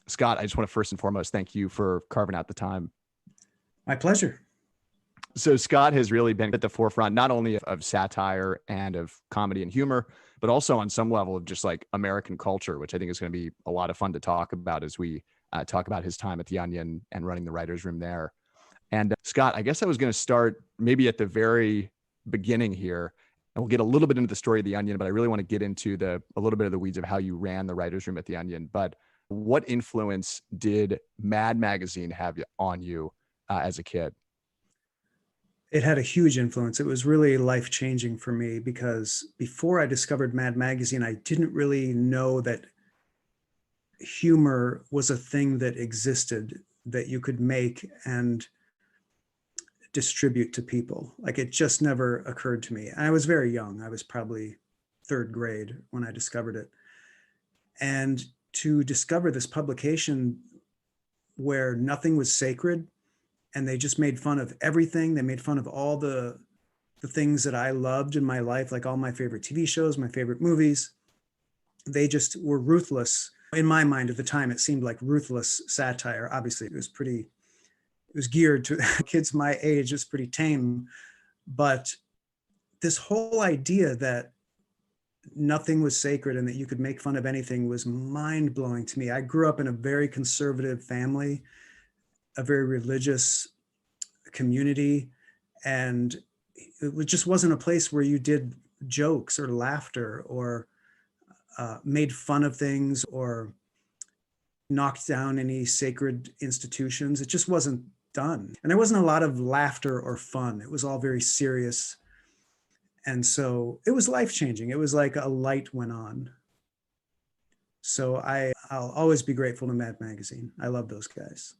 Scott, I just want to first and foremost thank you for carving out the time. My pleasure. So Scott has really been at the forefront, not only of satire and of comedy and humor, but also on some level of just like American culture, which I think is going to be a lot of fun to talk about as we talk about his time at the Onion and running the writer's room there. And Scott, I guess I was going to start maybe at the very beginning here, and we'll get a little bit into the story of the Onion, but I really want to get into a little bit of the weeds of how you ran the writer's room at the Onion. But what influence did Mad Magazine have on you as a kid? It had a huge influence. It was really life-changing for me because before I discovered Mad Magazine, I didn't really know that humor was a thing that existed that you could make and distribute to people. Like it just never occurred to me. I was very young. I was probably third grade when I discovered it. And to discover this publication where nothing was sacred and they just made fun of everything. They made fun of all the things that I loved in my life, like all my favorite TV shows, my favorite movies. They just were ruthless. In my mind at the time, it seemed like ruthless satire. Obviously, it was geared to kids my age. It's pretty tame. But this whole idea that nothing was sacred and that you could make fun of anything was mind-blowing to me. I grew up in a very conservative family, a very religious community, and it just wasn't a place where you did jokes or laughter or made fun of things or knocked down any sacred institutions. It just wasn't done. And there wasn't a lot of laughter or fun. It was all very serious. And so it was life-changing. It was like a light went on. So I'll always be grateful to Mad Magazine. I love those guys.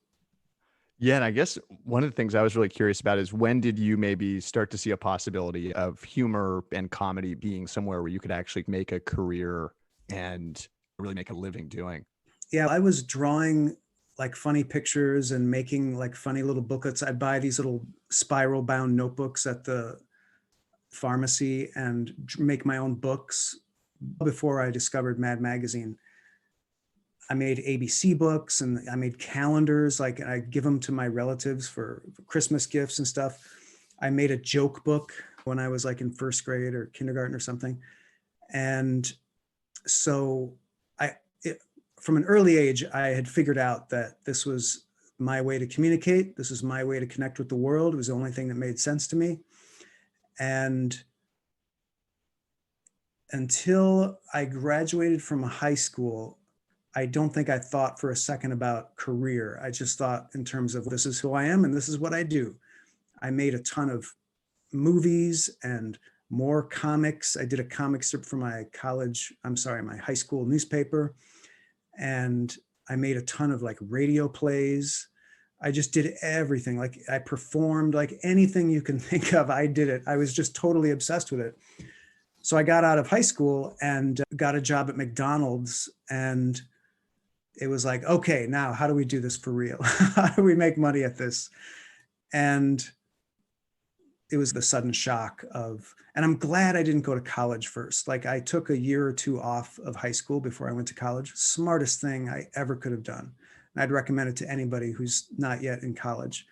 Yeah, and I guess one of the things I was really curious about is when did you maybe start to see a possibility of humor and comedy being somewhere where you could actually make a career and really make a living doing? Yeah, I was drawing like funny pictures and making like funny little booklets. I'd buy these little spiral bound notebooks at the pharmacy and make my own books. Before I discovered Mad Magazine, I made ABC books and I made calendars. Like I give them to my relatives for Christmas gifts and stuff. I made a joke book when I was like in first grade or kindergarten or something. And so from an early age, I had figured out that this was my way to communicate. This is my way to connect with the world. It was the only thing that made sense to me. And until I graduated from high school, I don't think I thought for a second about career. I just thought in terms of this is who I am and this is what I do. I made a ton of movies and more comics. I did a comic strip for my my high school newspaper. And I made a ton of like radio plays. I just did everything. Like I performed, like anything you can think of, I did it. I was just totally obsessed with it. So I got out of high school and got a job at McDonald's, and it was like, okay, now how do we do this for real? How do we make money at this? And it was the sudden shock and I'm glad I didn't go to college first. Like I took a year or two off of high school before I went to college. Smartest thing I ever could have done. And I'd recommend it to anybody who's not yet in college.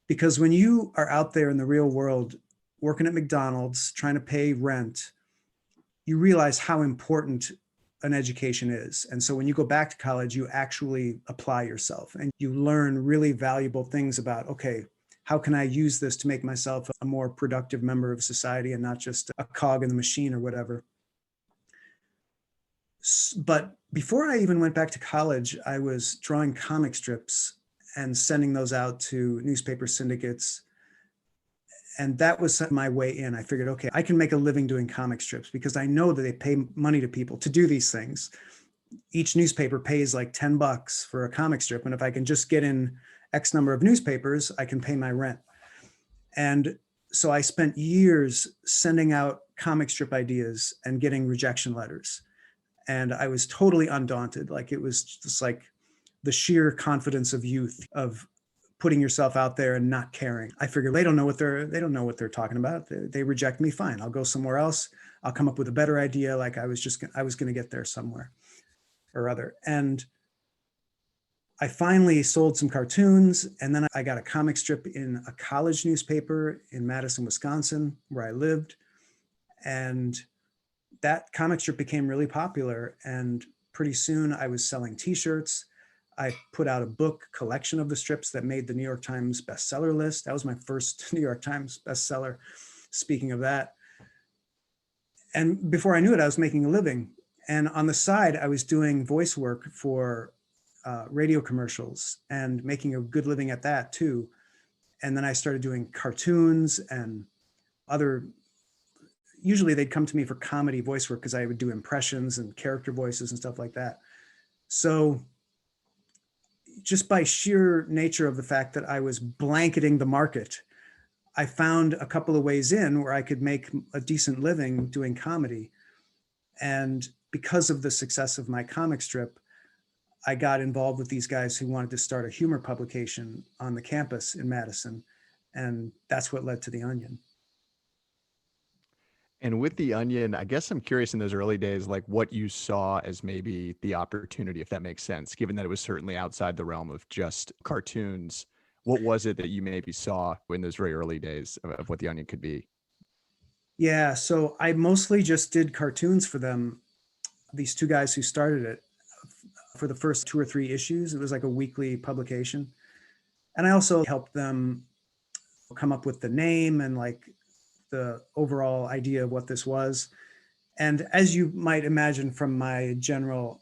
Because when you are out there in the real world, working at McDonald's, trying to pay rent, you realize how important an education is. And so when you go back to college, you actually apply yourself and you learn really valuable things about, okay, how can I use this to make myself a more productive member of society and not just a cog in the machine or whatever? But before I even went back to college, I was drawing comic strips and sending those out to newspaper syndicates. And that was my way in. I figured, okay, I can make a living doing comic strips because I know that they pay money to people to do these things. Each newspaper pays like $10 for a comic strip. And if I can just get in X number of newspapers, I can pay my rent. And so I spent years sending out comic strip ideas and getting rejection letters. And I was totally undaunted. Like it was just like the sheer confidence of youth, of putting yourself out there and not caring. I figured they don't know what they're talking about. They reject me, fine. I'll go somewhere else. I'll come up with a better idea. Like I was going to get there somewhere or other. And I finally sold some cartoons, and then I got a comic strip in a college newspaper in Madison, Wisconsin, where I lived. And that comic strip became really popular. And pretty soon I was selling t-shirts. I put out a book collection of the strips that made the New York Times bestseller list. That was my first New York Times bestseller. Speaking of that. And before I knew it, I was making a living. And on the side, I was doing voice work for radio commercials and making a good living at that too. And then I started doing cartoons and other, usually they'd come to me for comedy voice work because I would do impressions and character voices and stuff like that. So just by sheer nature of the fact that I was blanketing the market, I found a couple of ways in where I could make a decent living doing comedy. And because of the success of my comic strip, I got involved with these guys who wanted to start a humor publication on the campus in Madison. And that's what led to The Onion. And with The Onion, I guess I'm curious in those early days, like what you saw as maybe the opportunity, if that makes sense, given that it was certainly outside the realm of just cartoons. What was it that you maybe saw in those very early days of what The Onion could be? Yeah, so I mostly just did cartoons for them, these two guys who started it, for the first 2 or 3 issues. It was like a weekly publication. And I also helped them come up with the name and like the overall idea of what this was. And as you might imagine from my general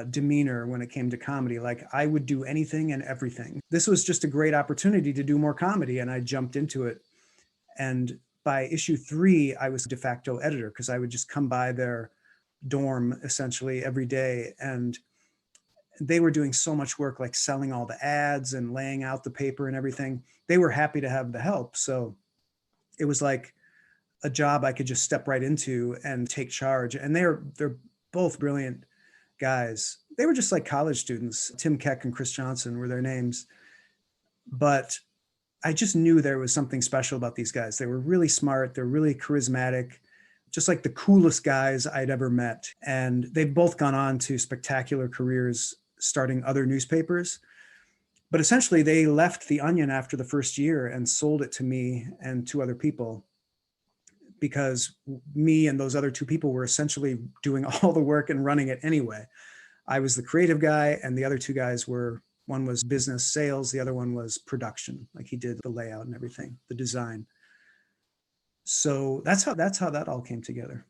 demeanor when it came to comedy, like I would do anything and everything. This was just a great opportunity to do more comedy, and I jumped into it. And by issue 3, I was de facto editor because I would just come by their dorm essentially every day, and they were doing so much work, like selling all the ads and laying out the paper and everything. They were happy to have the help. So it was like a job I could just step right into and take charge. And they're both brilliant guys. They were just like college students. Tim Keck and Chris Johnson were their names. But I just knew there was something special about these guys. They were really smart. They're really charismatic, just like the coolest guys I'd ever met. And they've both gone on to spectacular careers starting other newspapers. But essentially, they left The Onion after the first year and sold it to me and 2 other people, because me and those other 2 people were essentially doing all the work and running it anyway. I was the creative guy, and the other 2 guys were, one was business sales, the other one was production. Like he did the layout and everything, the design. So that's how that all came together.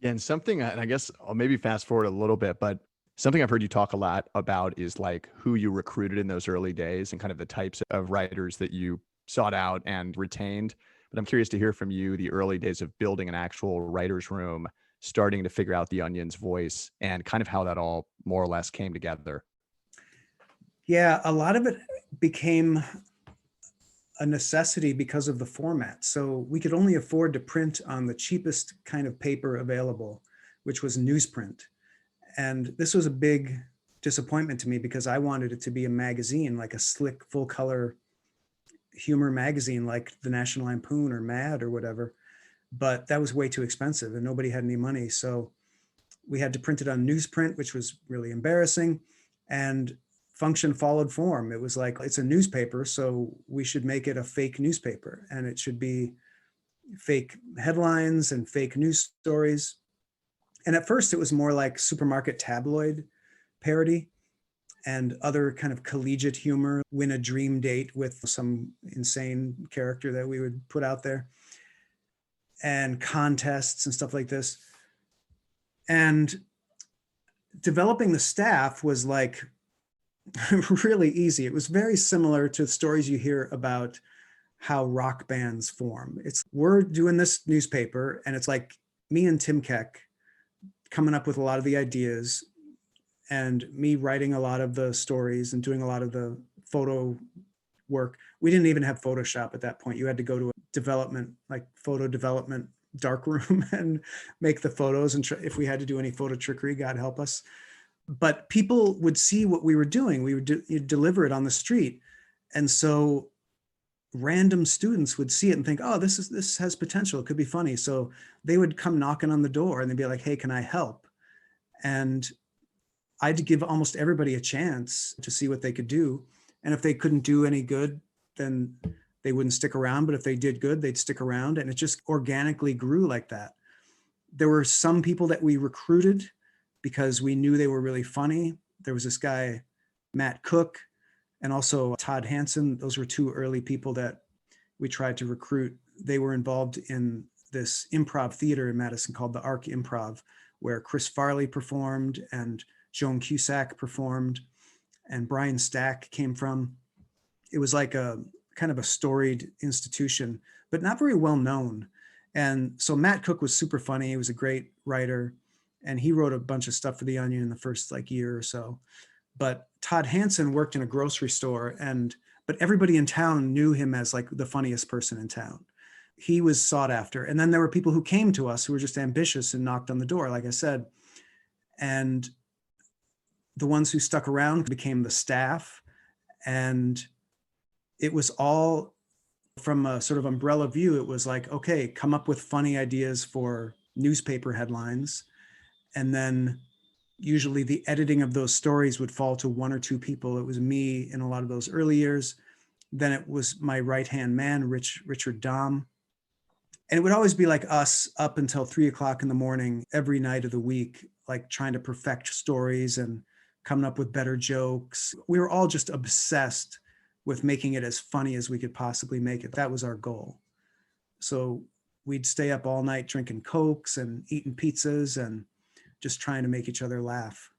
Yeah, and something, and I guess I'll maybe fast forward a little bit, but something I've heard you talk a lot about is like who you recruited in those early days and kind of the types of writers that you sought out and retained. But I'm curious to hear from you the early days of building an actual writer's room, starting to figure out The Onion's voice, and kind of how that all more or less came together. Yeah, a lot of it became a necessity because of the format. So we could only afford to print on the cheapest kind of paper available, which was newsprint. And this was a big disappointment to me because I wanted it to be a magazine, like a slick, full color humor magazine, like the National Lampoon or Mad or whatever. But that was way too expensive and nobody had any money. So we had to print it on newsprint, which was really embarrassing. And function followed form. It was like, it's a newspaper, so we should make it a fake newspaper. And it should be fake headlines and fake news stories. And at first it was more like supermarket tabloid parody and other kind of collegiate humor, win a dream date with some insane character that we would put out there, and contests and stuff like this. And developing the staff was like really easy. It was very similar to stories you hear about how rock bands form. It's, we're doing this newspaper, and it's like me and Tim Keck coming up with a lot of the ideas, and me writing a lot of the stories and doing a lot of the photo work. We didn't even have Photoshop at that point. You had to go to a development, like photo development darkroom and make the photos. And if we had to do any photo trickery, God help us. But people would see what we were doing. We would deliver it on the street. And so random students would see it and think, oh, this has potential. It could be funny. So they would come knocking on the door and they'd be like, hey, can I help? And I'd give almost everybody a chance to see what they could do. And if they couldn't do any good, then they wouldn't stick around. But if they did good, they'd stick around. And it just organically grew like that. There were some people that we recruited because we knew they were really funny. There was this guy, Matt Cook, and also Todd Hansen. Those were two early people that we tried to recruit. They were involved in this improv theater in Madison called the Arc Improv, where Chris Farley performed and Joan Cusack performed and Brian Stack came from. It was like a kind of a storied institution, but not very well known. And so Matt Cook was super funny. He was a great writer, and he wrote a bunch of stuff for The Onion in the first like year or so. But Todd Hansen worked in a grocery store, but everybody in town knew him as like the funniest person in town. He was sought after. And then there were people who came to us who were just ambitious and knocked on the door, like I said. And the ones who stuck around became the staff. And it was all from a sort of umbrella view. It was like, okay, come up with funny ideas for newspaper headlines. And then usually the editing of those stories would fall to one or two people. It was me in a lot of those early years. Then it was my right-hand man, Richard Dahm. And it would always be like us up until 3:00 in the morning, every night of the week, like trying to perfect stories and coming up with better jokes. We were all just obsessed with making it as funny as we could possibly make it. That was our goal. So we'd stay up all night drinking Cokes and eating pizzas and just trying to make each other laugh.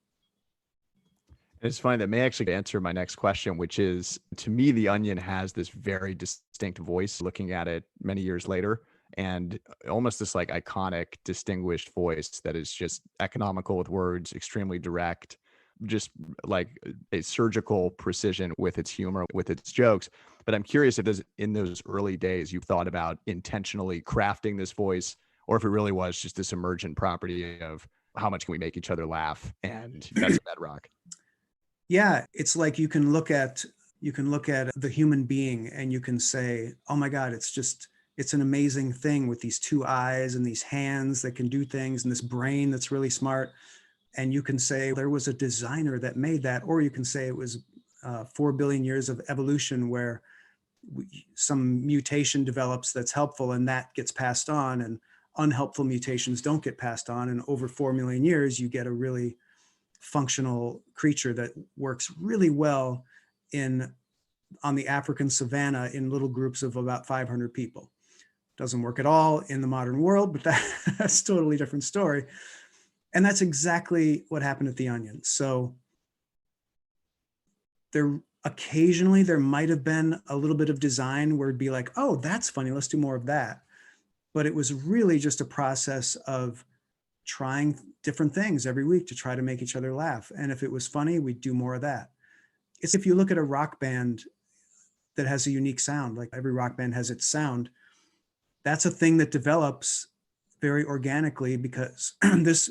It's funny, that may actually answer my next question, which is, to me, The Onion has this very distinct voice looking at it many years later, and almost this like iconic, distinguished voice that is just economical with words, extremely direct, just like a surgical precision with its humor, with its jokes. But I'm curious if in those early days you thought about intentionally crafting this voice, or if it really was just this emergent property of how much can we make each other laugh, and that's a bedrock. Yeah, it's like you can look at the human being and you can say, oh my God, it's an amazing thing with these two eyes and these hands that can do things and this brain that's really smart. And you can say there was a designer that made that, or you can say it was 4 billion years of evolution where some mutation develops that's helpful and that gets passed on, and unhelpful mutations don't get passed on. And over 4 million years, you get a really functional creature that works really well on the African savanna in little groups of about 500 people. Doesn't work at all in the modern world, but that's a totally different story. And that's exactly what happened at The Onion. So occasionally there might have been a little bit of design where it'd be like, oh, that's funny, let's do more of that. But it was really just a process of trying different things every week to try to make each other laugh. And if it was funny, we'd do more of that. It's if you look at a rock band that has a unique sound, like every rock band has its sound, that's a thing that develops very organically because this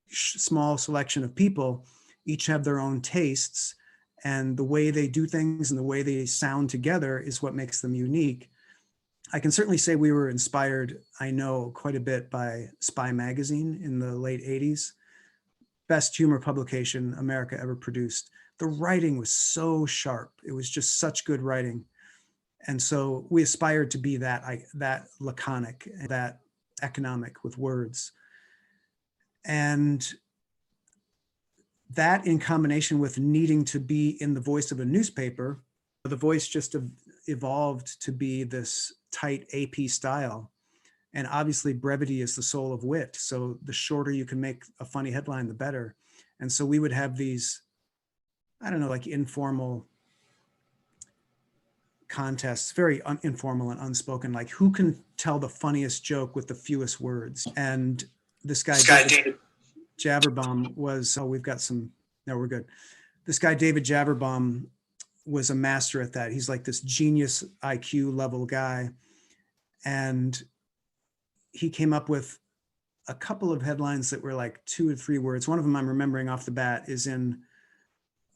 small selection of people each have their own tastes, and the way they do things and the way they sound together is what makes them unique. I can certainly say we were inspired, I know, quite a bit by Spy Magazine in the late 80s. Best humor publication America ever produced. The writing was so sharp. It was just such good writing. And so we aspired to be that laconic, that economic with words. And that, in combination with needing to be in the voice of a newspaper, the voice just evolved to be this tight AP style. And obviously brevity is the soul of wit. So the shorter you can make a funny headline, the better. And so we would have these, I don't know, like informal contests, very informal and unspoken, like who can tell the funniest joke with the fewest words. And this guy David Javerbaum was, we've got some, no, we're good. This guy, David Javerbaum, was a master at that. He's like this genius IQ level guy. And he came up with a couple of headlines that were like 2 or 3 words. One of them I'm remembering off the bat is in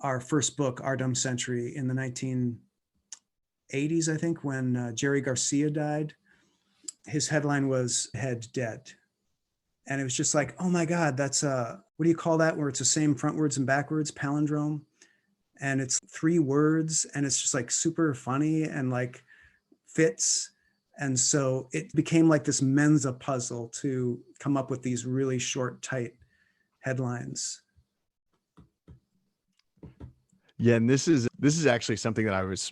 our first book, Our Dumb Century, in the 1980s, I think, when Jerry Garcia died. His headline was "Head Dead." And it was just like, oh my God, that's what do you call that? Where it's the same frontwards and backwards, palindrome. And it's 3 words and it's just like super funny and like fits. And so it became like this Mensa puzzle to come up with these really short, tight headlines. Yeah, and this is actually something that I was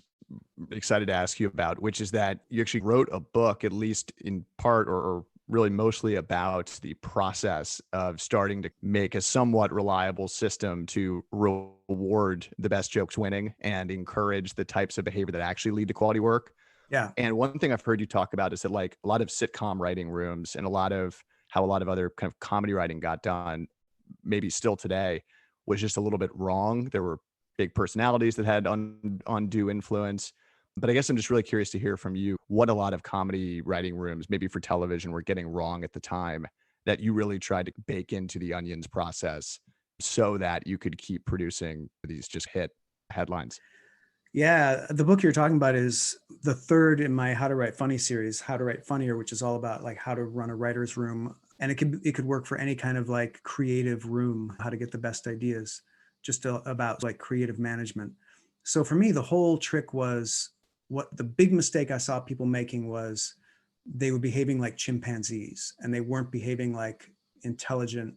excited to ask you about, which is that you actually wrote a book, at least in part or really mostly about the process of starting to make a somewhat reliable system to reward the best jokes winning and encourage the types of behavior that actually lead to quality work. Yeah. And one thing I've heard you talk about is that like a lot of sitcom writing rooms and a lot of how a lot of other kind of comedy writing got done, maybe still today, was just a little bit wrong. There were big personalities that had undue influence. But I guess I'm just really curious to hear from you what a lot of comedy writing rooms, maybe for television, were getting wrong at the time that you really tried to bake into the Onions process so that you could keep producing these just hit headlines. Yeah, the book you're talking about is the third in my How to Write Funny series, How to Write Funnier, which is all about like how to run a writer's room. And it could work for any kind of like creative room, how to get the best ideas, just about like creative management. So for me, the whole trick was what the big mistake I saw people making was they were behaving like chimpanzees and they weren't behaving like intelligent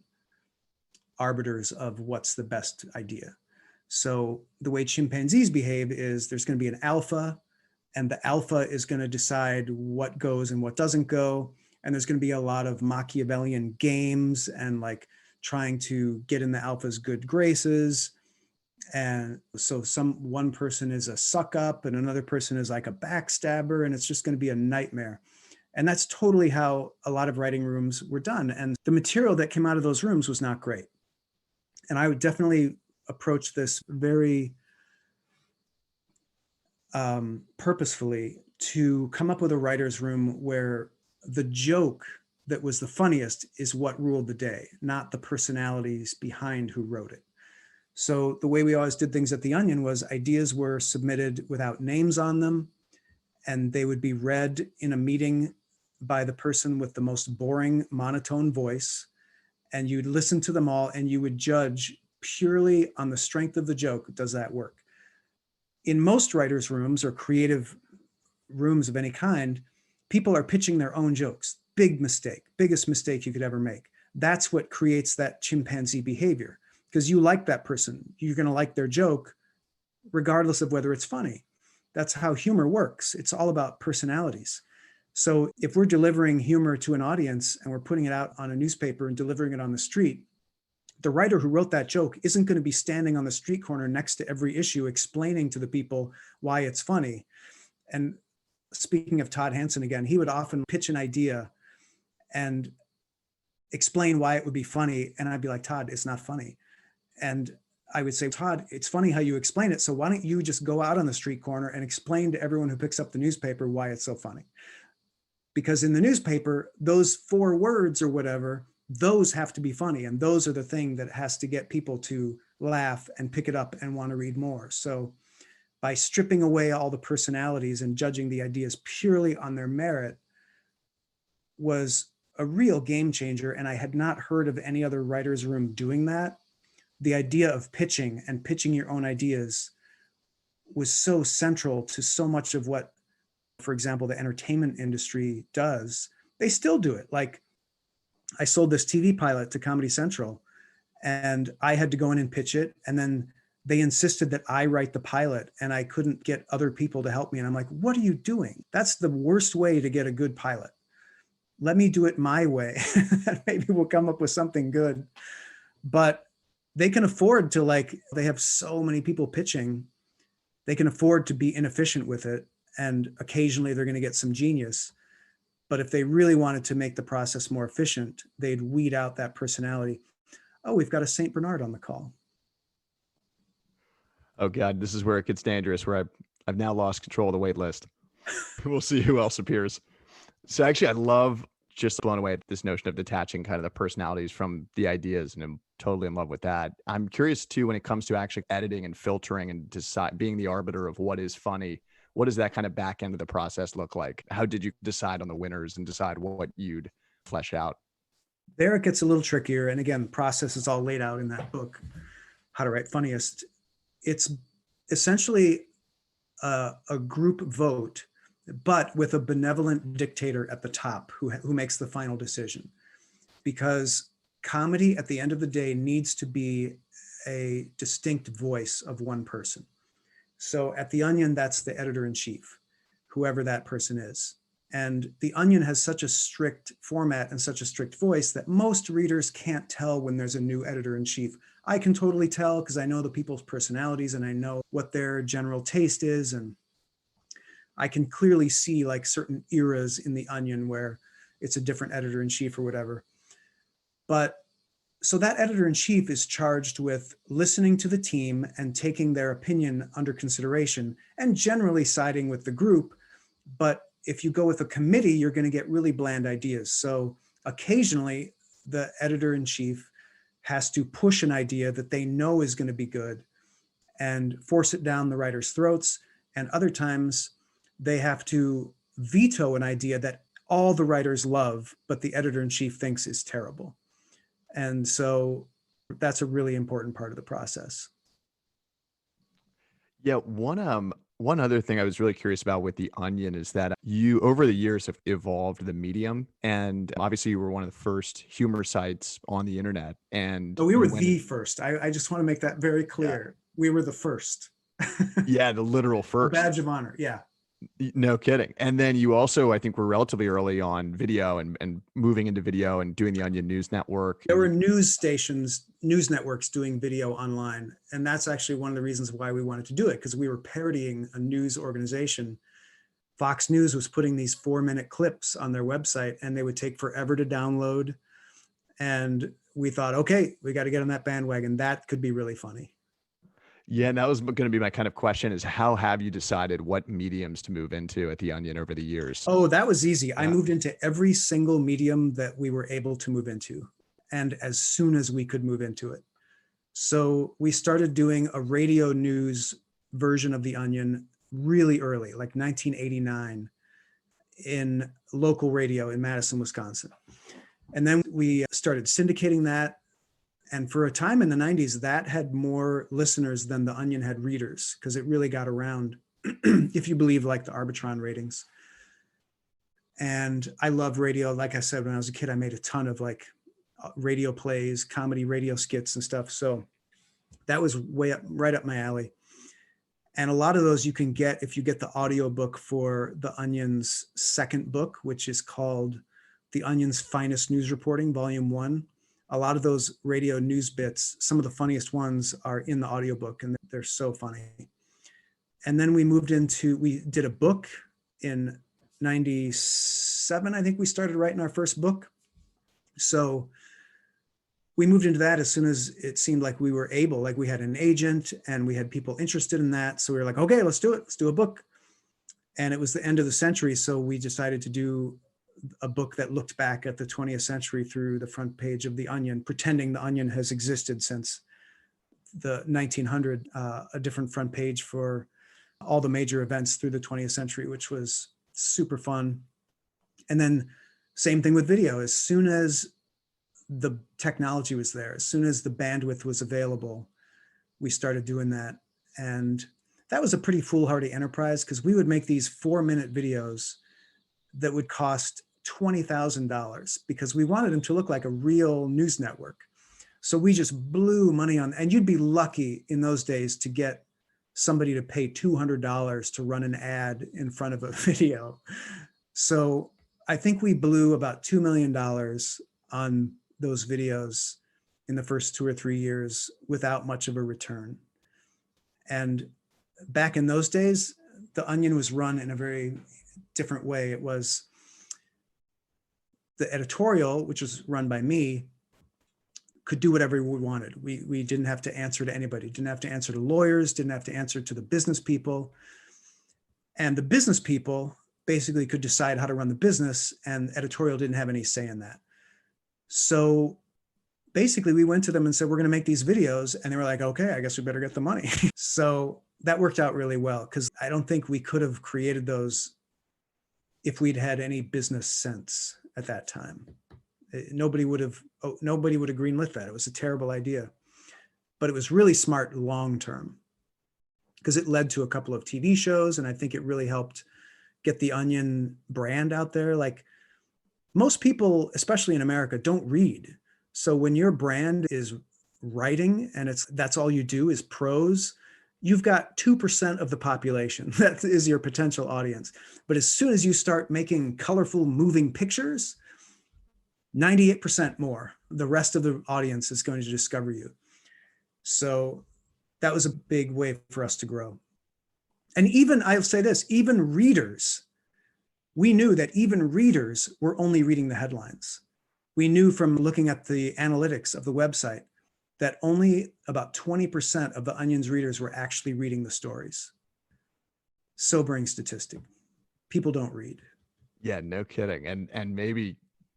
arbiters of what's the best idea. So the way chimpanzees behave is there's going to be an alpha, and the alpha is going to decide what goes and what doesn't go. And there's going to be a lot of Machiavellian games and like trying to get in the alpha's good graces. And so one person is a suck up and another person is like a backstabber, and it's just going to be a nightmare. And that's totally how a lot of writing rooms were done. And the material that came out of those rooms was not great. And I would definitely approach this very purposefully to come up with a writer's room where the joke that was the funniest is what ruled the day, not the personalities behind who wrote it. So the way we always did things at The Onion was ideas were submitted without names on them, and they would be read in a meeting by the person with the most boring monotone voice. And you'd listen to them all and you would judge purely on the strength of the joke. Does that work? In most writers' rooms or creative rooms of any kind, people are pitching their own jokes. Big mistake, biggest mistake you could ever make. That's what creates that chimpanzee behavior, because you like that person. You're going to like their joke regardless of whether it's funny. That's how humor works. It's all about personalities. So if we're delivering humor to an audience and we're putting it out on a newspaper and delivering it on the street, the writer who wrote that joke isn't going to be standing on the street corner next to every issue explaining to the people why it's funny. And speaking of Todd Hanson again, he would often pitch an idea and explain why it would be funny. And I'd be like, Todd, it's not funny. And I would say, Todd, it's funny how you explain it. So why don't you just go out on the street corner and explain to everyone who picks up the newspaper why it's so funny? Because in the newspaper, those 4 words or whatever, those have to be funny. And those are the thing that has to get people to laugh and pick it up and want to read more. So by stripping away all the personalities and judging the ideas purely on their merit was a real game changer. And I had not heard of any other writer's room doing that. The idea of pitching and pitching your own ideas was so central to so much of what, for example, the entertainment industry does. They still do it. Like I sold this TV pilot to Comedy Central and I had to go in and pitch it. And then they insisted that I write the pilot and I couldn't get other people to help me. And I'm like, what are you doing? That's the worst way to get a good pilot. Let me do it my way. Maybe we'll come up with something good. But they can afford to they have so many people pitching. They can afford to be inefficient with it. And occasionally they're going to get some genius. But if they really wanted to make the process more efficient, they'd weed out that personality. Oh, we've got a St. Bernard on the call. Oh God, this is where it gets dangerous, where I've now lost control of the wait list. We'll see who else appears. So actually, I love just blown away at this notion of detaching kind of the personalities from the ideas, and I'm totally in love with that. I'm curious too, when it comes to actually editing and filtering and being the arbiter of what is funny, what does that kind of back end of the process look like? How did you decide on the winners and decide what you'd flesh out? There it gets a little trickier. And again, the process is all laid out in that book, How to Write Funniest. It's essentially a group vote, but with a benevolent dictator at the top who makes the final decision. Because comedy at the end of the day needs to be a distinct voice of one person. So at The Onion, that's the editor-in-chief, whoever that person is. And The Onion has such a strict format and such a strict voice that most readers can't tell when there's a new editor-in-chief. I can totally tell because I know the people's personalities and I know what their general taste is. And I can clearly see like certain eras in The Onion where it's a different editor-in-chief or whatever. But so that editor-in-chief is charged with listening to the team and taking their opinion under consideration and generally siding with the group. But if you go with a committee, you're going to get really bland ideas. So occasionally the editor-in-chief has to push an idea that they know is going to be good and force it down the writer's throats. And other times they have to veto an idea that all the writers love, but the editor-in-chief thinks is terrible. And so that's a really important part of the process. Yeah, one other thing I was really curious about with The Onion is that you over the years have evolved the medium, and obviously you were one of the first humor sites on the internet, and So we were you went the in, first. I just want to make that very yeah, clear. We were the first. yeah, the literal A first. badge of honor. Yeah. No kidding. And then you also, I think, were relatively early on video and moving into video and doing the Onion News Network. There were news stations, news networks doing video online. And that's actually one of the reasons why we wanted to do it, because we were parodying a news organization. Fox News was putting these 4-minute clips on their website and they would take forever to download. And we thought, okay, we got to get on that bandwagon. That could be really funny. Yeah, and that was going to be my kind of question is how have you decided what mediums to move into at the Onion over the years? Oh, that was easy. I Yeah. moved into every single medium that we were able to move into, and as soon as we could move into it. So we started doing a radio news version of The Onion really early, like 1989, in local radio in Madison, Wisconsin. And then we started syndicating that. And for a time in the 90s, that had more listeners than The Onion had readers, because it really got around, if you believe like the Arbitron ratings. And I love radio. Like I said, when I was a kid, I made a ton of like radio plays, comedy radio skits and stuff. So that was right up my alley. And a lot of those you can get if you get the audiobook for The Onion's second book, which is called The Onion's Finest News Reporting, Volume 1. A lot of those radio news bits, some of the funniest ones are in the audiobook, and they're so funny. And then we did a book in 97. I think we started writing our first book. So we moved into that as soon as it seemed like we were able, like we had an agent and we had people interested in that. So we were like, okay, let's do it. Let's do a book. And it was the end of the century. So we decided to do a book that looked back at the 20th century through the front page of The Onion, pretending The Onion has existed since the 1900, a different front page for all the major events through the 20th century, which was super fun. And then same thing with video. As soon as the technology was there, as soon as the bandwidth was available, we started doing that. And that was a pretty foolhardy enterprise, because we would make these 4-minute videos that would cost $20,000 because we wanted them to look like a real news network. So we just blew money on, and you'd be lucky in those days to get somebody to pay $200 to run an ad in front of a video. So I think we blew about $2 million on those videos in the first 2 or 3 years without much of a return. And back in those days, The Onion was run in a very different way. It was the editorial, which was run by me, could do whatever we wanted. We didn't have to answer to anybody, didn't have to answer to lawyers, didn't have to answer to the business people. And the business people basically could decide how to run the business, and editorial didn't have any say in that. So basically we went to them and said, we're going to make these videos. And they were like, okay, I guess we better get the money. So that worked out really well, because I don't think we could have created those if we'd had any business sense at that time. Nobody would have greenlit that. It was a terrible idea, but it was really smart long-term because it led to a couple of TV shows. And I think it really helped get the Onion brand out there. Like most people, especially in America, don't read. So when your brand is writing and that's all you do is prose, you've got 2% of the population. That is your potential audience. But as soon as you start making colorful, moving pictures, 98% more, the rest of the audience is going to discover you. So that was a big way for us to grow. And even, I'll say this, even readers, we knew that even readers were only reading the headlines. We knew from looking at the analytics of the website that only about 20% of the Onion's readers were actually reading the stories. Sobering statistic. People don't read. Yeah, no kidding. And maybe,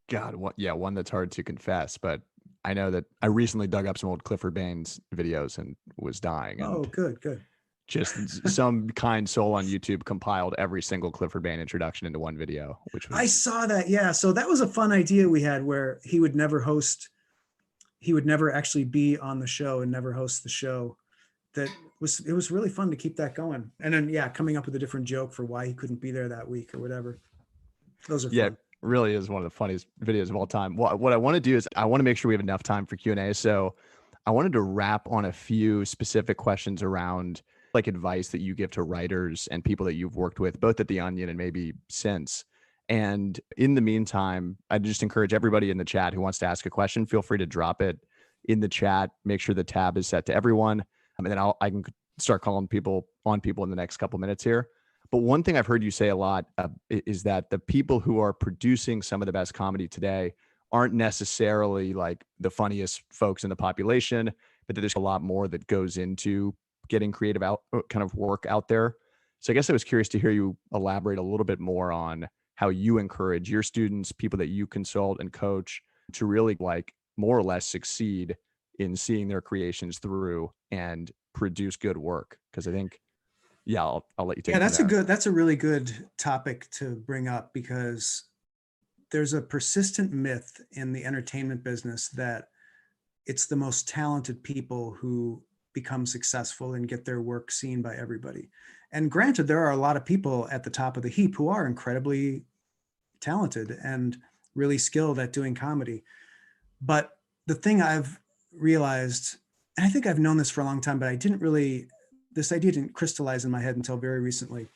God, one that's hard to confess, but I know that I recently dug up some old Clifford Baines videos and was dying. And oh, good. Just some kind soul on YouTube compiled every single Clifford Bain introduction into one video, which was... I saw that. Yeah. So that was a fun idea we had where he would never actually be on the show and never host the show. It was really fun to keep that going. And then, yeah, coming up with a different joke for why he couldn't be there that week or whatever. Those are fun. Really is one of the funniest videos of all time. What I want to do is I want to make sure we have enough time for Q&A. So I wanted to wrap on a few specific questions around like advice that you give to writers and people that you've worked with, both at the Onion and maybe since. And in the meantime, I just encourage everybody in the chat who wants to ask a question, feel free to drop it in the chat. Make sure the tab is set to everyone. And then I can start calling people in the next couple minutes here. But one thing I've heard you say a lot is that the people who are producing some of the best comedy today aren't necessarily like the funniest folks in the population, but that there's a lot more that goes into getting creative kind of work out there. So I guess I was curious to hear you elaborate a little bit more on how you encourage your students, people that you consult and coach, to really like more or less succeed in seeing their creations through and produce good work. Because I think, I'll let you take it. Yeah, that's a really good topic to bring up, because there's a persistent myth in the entertainment business that it's the most talented people who become successful and get their work seen by everybody. And granted, there are a lot of people at the top of the heap who are incredibly talented and really skilled at doing comedy. But the thing I've realized, and I think I've known this for a long time, but this idea didn't crystallize in my head until very recently,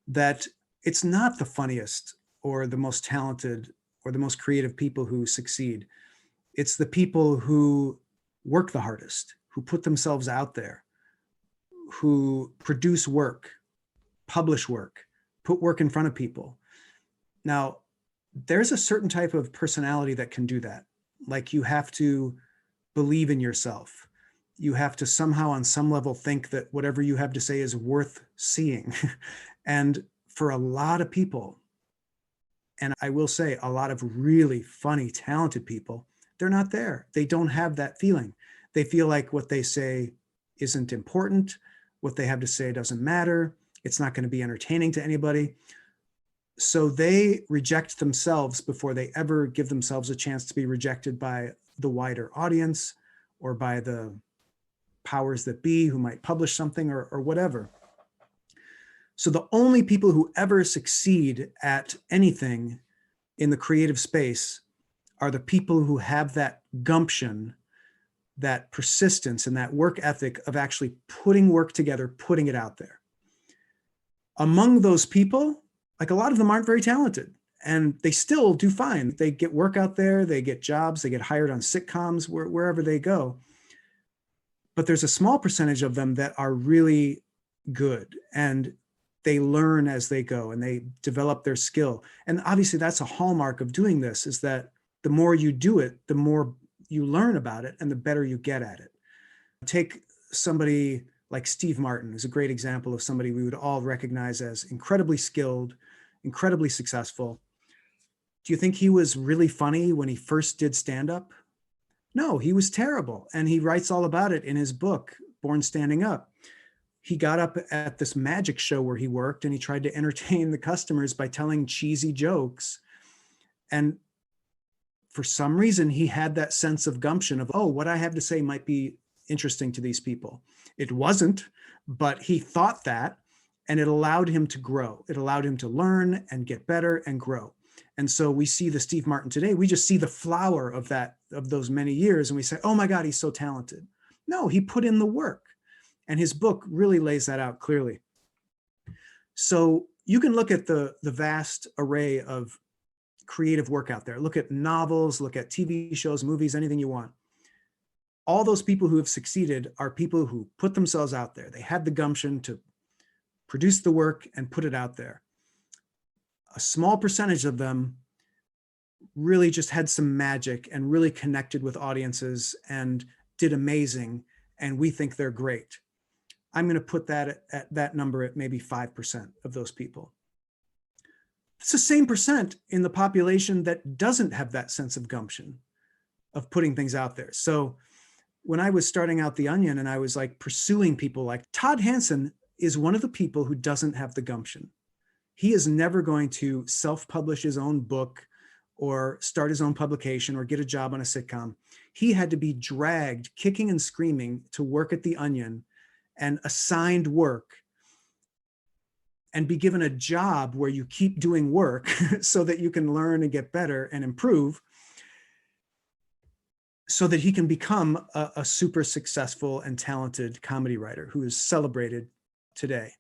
that it's not the funniest or the most talented or the most creative people who succeed. It's the people who work the hardest, who put themselves out there, who produce work, publish work, put work in front of people. Now, there's a certain type of personality that can do that. Like, you have to believe in yourself. You have to somehow on some level think that whatever you have to say is worth seeing. And for a lot of people, and I will say a lot of really funny, talented people, they're not there. They don't have that feeling. They feel like what they say isn't important. What they have to say doesn't matter. It's not going to be entertaining to anybody. So they reject themselves before they ever give themselves a chance to be rejected by the wider audience or by the powers that be who might publish something or whatever. So the only people who ever succeed at anything in the creative space are the people who have that gumption, that persistence, and that work ethic of actually putting work together, putting it out there. Among those people, like, a lot of them aren't very talented and they still do fine. They get work out there, they get jobs, they get hired on sitcoms, wherever they go. But there's a small percentage of them that are really good, and they learn as they go and they develop their skill. And obviously that's a hallmark of doing this, is that the more you do it, the more you learn about it and the better you get at it. Take somebody like Steve Martin, who's a great example of somebody we would all recognize as incredibly skilled, incredibly successful. Do you think he was really funny when he first did stand-up? No, he was terrible. And he writes all about it in his book, Born Standing Up. He got up at this magic show where he worked and he tried to entertain the customers by telling cheesy jokes. And for some reason, he had that sense of gumption of, oh, what I have to say might be interesting to these people. It wasn't, but he thought that, and it allowed him to grow. It allowed him to learn and get better and grow. And so we see the Steve Martin today, we just see the flower of those many years, and we say, oh my God, he's so talented. No, he put in the work. And his book really lays that out clearly. So you can look at the vast array of creative work out there. Look at novels, look at TV shows, movies, anything you want. All those people who have succeeded are people who put themselves out there. They had the gumption to produce the work and put it out there. A small percentage of them really just had some magic and really connected with audiences and did amazing, and we think they're great. I'm going to put that at that number at maybe 5% of those people. It's the same percent in the population that doesn't have that sense of gumption of putting things out there. So when I was starting out The Onion and I was like pursuing people, like Todd Hanson is one of the people who doesn't have the gumption. He is never going to self-publish his own book or start his own publication or get a job on a sitcom. He had to be dragged kicking and screaming to work at The Onion and assigned work and be given a job where you keep doing work so that you can learn and get better and improve, so that he can become a super successful and talented comedy writer who is celebrated today.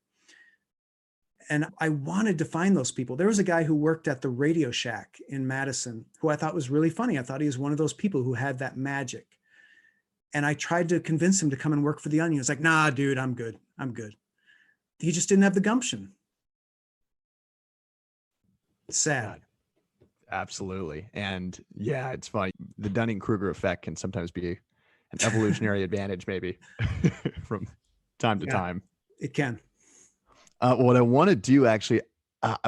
And I wanted to find those people. There was a guy who worked at the Radio Shack in Madison who I thought was really funny. I thought he was one of those people who had that magic. And I tried to convince him to come and work for The Onion. He was like, nah, dude, I'm good. I'm good. He just didn't have the gumption. It's sad. Absolutely. And yeah, it's funny. The Dunning-Kruger effect can sometimes be an evolutionary advantage, maybe from time to time. It can. What I want to do actually,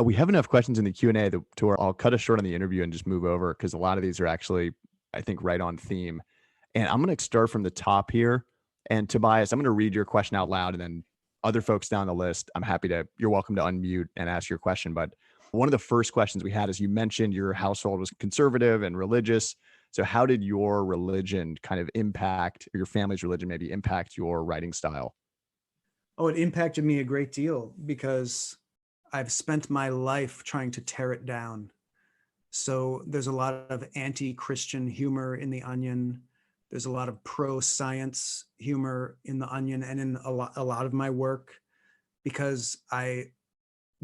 we have enough questions in the Q&A to where I'll cut us short on the interview and just move over, because a lot of these are actually, I think, right on theme. And I'm going to start from the top here. And Tobias, I'm going to read your question out loud, and then other folks down the list, you're welcome to unmute and ask your question. But one of the first questions we had is, you mentioned your household was conservative and religious. So how did your religion kind of impact, or your family's religion maybe impact your writing style? Oh, it impacted me a great deal because I've spent my life trying to tear it down. So there's a lot of anti-Christian humor in The Onion. There's a lot of pro-science humor in The Onion and in a lot of my work, because I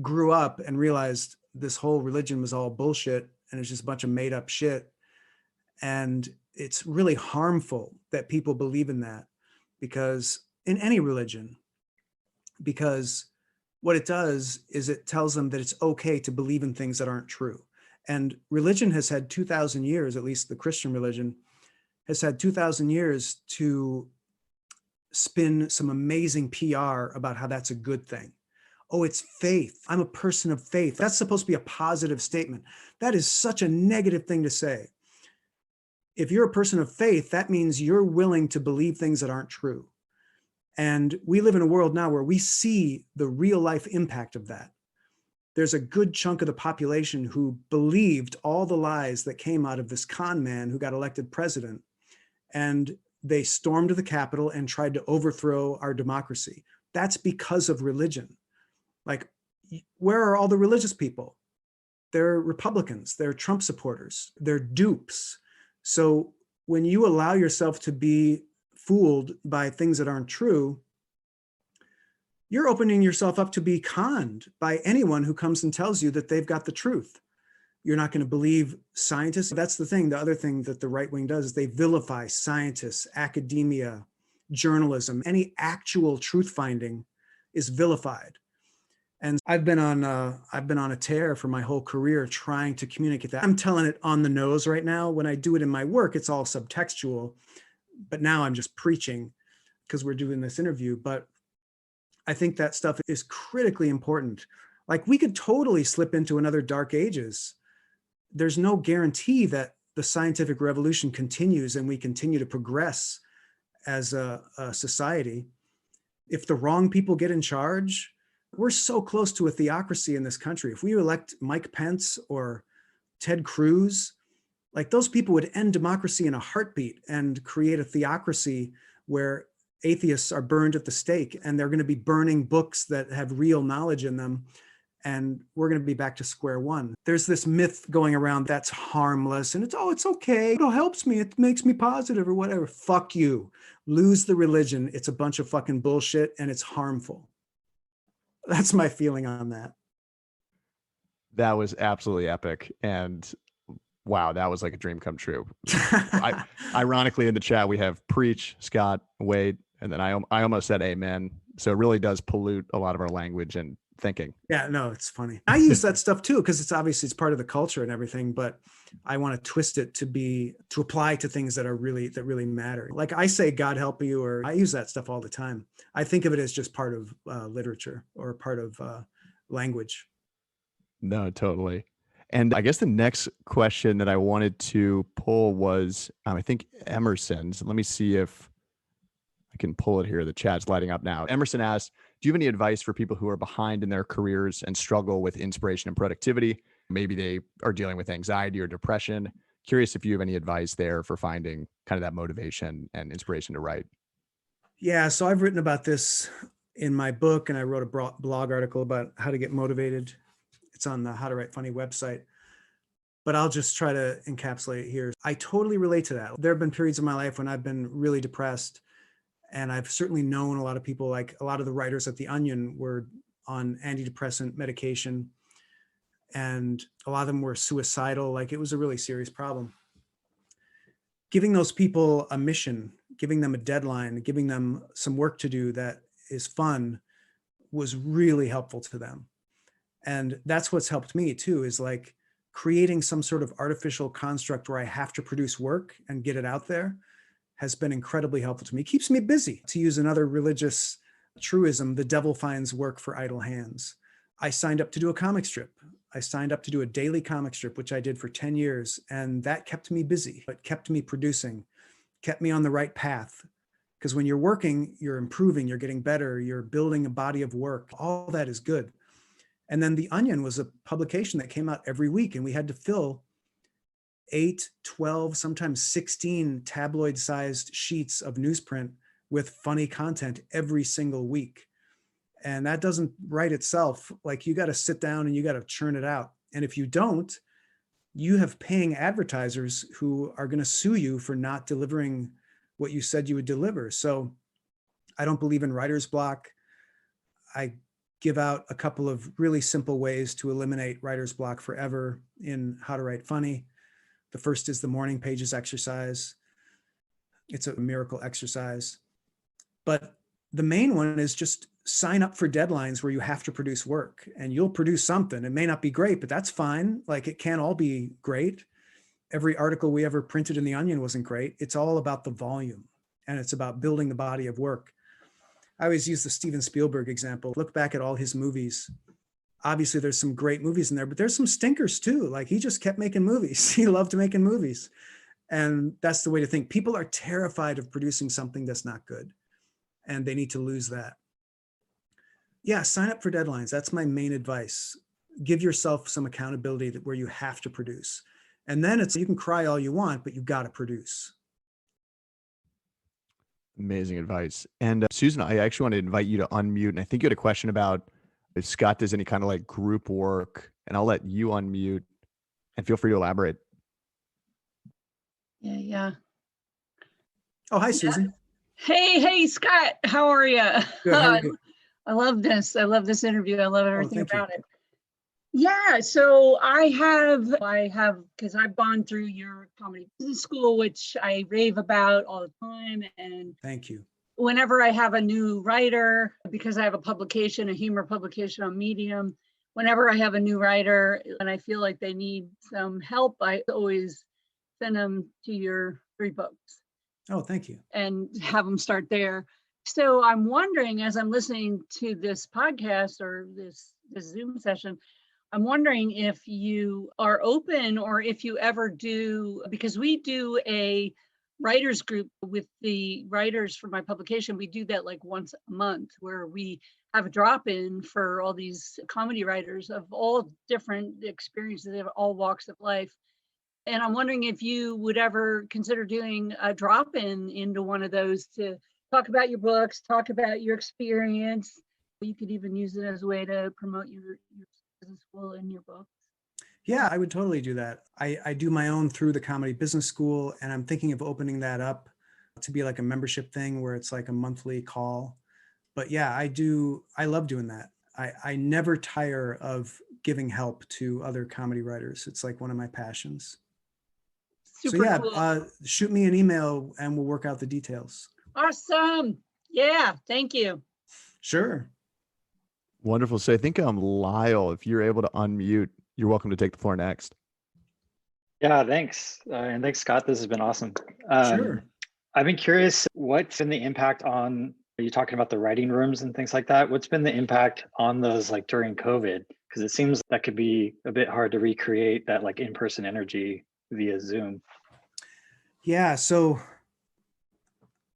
grew up and realized this whole religion was all bullshit and it's just a bunch of made up shit. And it's really harmful that people believe in that, because in any religion, because what it does is it tells them that it's okay to believe in things that aren't true. And religion has had 2,000 years, at least the Christian religion has had 2,000 years to spin some amazing PR about how that's a good thing. Oh, it's faith. I'm a person of faith. That's supposed to be a positive statement. That is such a negative thing to say. If you're a person of faith, that means you're willing to believe things that aren't true. And we live in a world now where we see the real life impact of that. There's a good chunk of the population who believed all the lies that came out of this con man who got elected president. And they stormed the Capitol and tried to overthrow our democracy. That's because of religion. Like, where are all the religious people? They're Republicans, they're Trump supporters, they're dupes. So when you allow yourself to be fooled by things that aren't true, you're opening yourself up to be conned by anyone who comes and tells you that they've got the truth. You're not going to believe scientists. That's the thing. The other thing that the right wing does is they vilify scientists, academia, journalism. Any actual truth finding is vilified. And I've been on a tear for my whole career trying to communicate that. I'm telling it on the nose right now. When I do it in my work, it's all subtextual. But now I'm just preaching because we're doing this interview. But I think that stuff is critically important. Like, we could totally slip into another dark ages. There's no guarantee that the scientific revolution continues and we continue to progress as a society. If the wrong people get in charge, we're so close to a theocracy in this country. If we elect Mike Pence or Ted Cruz, Like those people would end democracy in a heartbeat and create a theocracy where atheists are burned at the stake, and they're going to be burning books that have real knowledge in them. And we're going to be back to square one. There's this myth going around that's harmless and it's okay. It helps me. It makes me positive or whatever. Fuck you. Lose the religion. It's a bunch of fucking bullshit and it's harmful. That's my feeling on that. That was absolutely epic. And wow, that was like a dream come true. Ironically, in the chat, we have Preach, Scott, Wade, and then I almost said amen. So it really does pollute a lot of our language and thinking. Yeah, no, it's funny. I use that stuff too, because it's part of the culture and everything, but I want to twist it to apply to things that really matter. Like I say, God help you, or I use that stuff all the time. I think of it as just part of literature or part of language. No, totally. And I guess the next question that I wanted to pull was, I think Emerson's. Let me see if I can pull it here. The chat's lighting up now. Emerson asked, do you have any advice for people who are behind in their careers and struggle with inspiration and productivity? Maybe they are dealing with anxiety or depression. Curious if you have any advice there for finding kind of that motivation and inspiration to write. Yeah, so I've written about this in my book, and I wrote a blog article about how to get motivated. It's on the How to Write Funny website. But I'll just try to encapsulate it here. I totally relate to that. There have been periods of my life when I've been really depressed. And I've certainly known a lot of people, like a lot of the writers at The Onion were on antidepressant medication. And a lot of them were suicidal. Like it was a really serious problem. Giving those people a mission, giving them a deadline, giving them some work to do that is fun was really helpful to them. And that's what's helped me too, is like creating some sort of artificial construct where I have to produce work and get it out there has been incredibly helpful to me. It keeps me busy. To use another religious truism, the devil finds work for idle hands. I signed up to do a comic strip. I signed up to do a daily comic strip, which I did for 10 years. And that kept me busy. It kept me producing, kept me on the right path. Because when you're working, you're improving, you're getting better, you're building a body of work. All that is good. And then The Onion was a publication that came out every week, and we had to fill 8, 12, sometimes 16 tabloid-sized sheets of newsprint with funny content every single week. And that doesn't write itself. Like you got to sit down and you got to churn it out. And if you don't, you have paying advertisers who are going to sue you for not delivering what you said you would deliver. So I don't believe in writer's block. I give out a couple of really simple ways to eliminate writer's block forever in How to Write Funny. The first is the morning pages exercise. It's a miracle exercise. But the main one is just sign up for deadlines where you have to produce work, and you'll produce something. It may not be great, but that's fine. Like it can't all be great. Every article we ever printed in The Onion wasn't great. It's all about the volume, and it's about building the body of work. I always use the Steven Spielberg example. Look back at all his movies. Obviously, there's some great movies in there, but there's some stinkers too. Like he just kept making movies. He loved making movies. And that's the way to think. People are terrified of producing something that's not good, and they need to lose that. Yeah, sign up for deadlines. That's my main advice. Give yourself some accountability where you have to produce. And then you can cry all you want, but you got to produce. Amazing advice. And Susan, I actually want to invite you to unmute. And I think you had a question about if Scott does any kind of like group work, and I'll let you unmute and feel free to elaborate. Yeah. Oh, hi, Susan. Hey, Scott. How are you? Good. How are you? I love this. I love this interview. I love everything about you. it. Yeah, so I have, because I've gone through your comedy business school, which I rave about all the time. And thank you. Whenever I have a new writer, because I have a publication, a humor publication on Medium, whenever I have a new writer and I feel like they need some help, I always send them to your 3 books. Oh, thank you. And have them start there. So I'm wondering, as I'm listening to this podcast or this Zoom session, I'm wondering if you are open or if you ever do, because we do a writers group with the writers for my publication. We do that like once a month where we have a drop-in for all these comedy writers of all different experiences, they have all walks of life. And I'm wondering if you would ever consider doing a drop-in into one of those to talk about your books, talk about your experience. You could even use it as a way to promote your business school and your book. Yeah, I would totally do that. I do my own through the Comedy Business School, and I'm thinking of opening that up to be like a membership thing where it's like a monthly call. But yeah, I love doing that. I never tire of giving help to other comedy writers. It's like one of my passions. So Super yeah, cool. shoot me an email and we'll work out the details. Awesome. Yeah, thank you. Sure. Wonderful. So I think Lyle, if you're able to unmute, you're welcome to take the floor next. Yeah, thanks. And thanks, Scott. This has been awesome. Sure. I've been curious, what's been the impact on, are you talking about the writing rooms and things like that? What's been the impact on those like during COVID? Because it seems that could be a bit hard to recreate that like in-person energy via Zoom. Yeah, so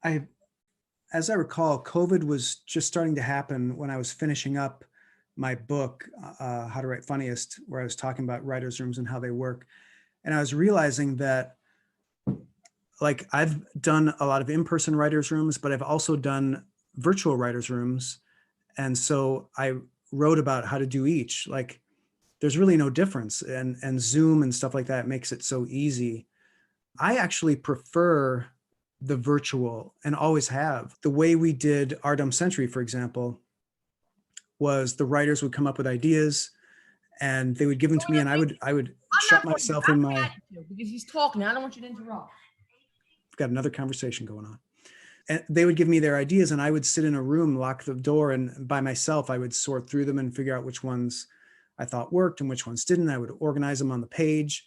as I recall, COVID was just starting to happen when I was finishing up my book, How to Write Funniest, where I was talking about writers' rooms and how they work. And I was realizing that like I've done a lot of in-person writers' rooms, but I've also done virtual writers' rooms. And so I wrote about how to do each. Like there's really no difference. And Zoom and stuff like that makes it so easy. I actually prefer the virtual and always have. The way we did Our Dumb Century, for example, was the writers would come up with ideas and they would give them to me, and I would shut myself in my. Because he's talking. I don't want you to interrupt. I've got another conversation going on. And they would give me their ideas and I would sit in a room, lock the door, and by myself, I would sort through them and figure out which ones I thought worked and which ones didn't. I would organize them on the page.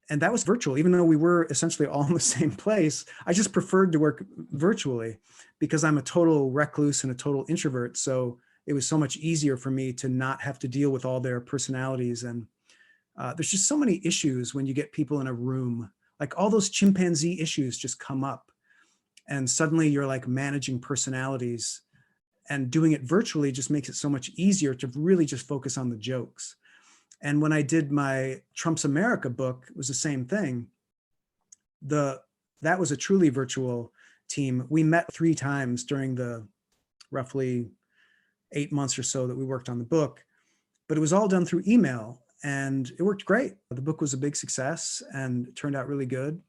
And that was virtual, even though we were essentially all in the same place. I just preferred to work virtually because I'm a total recluse and a total introvert. So it was so much easier for me to not have to deal with all their personalities. And there's just so many issues when you get people in a room, like all those chimpanzee issues just come up. And suddenly you're like managing personalities, and doing it virtually just makes it so much easier to really just focus on the jokes. And when I did my Trump's America book, it was the same thing. That was a truly virtual team. We met 3 times during the roughly 8 months or so that we worked on the book, but it was all done through email and it worked great. The book was a big success and it turned out really good.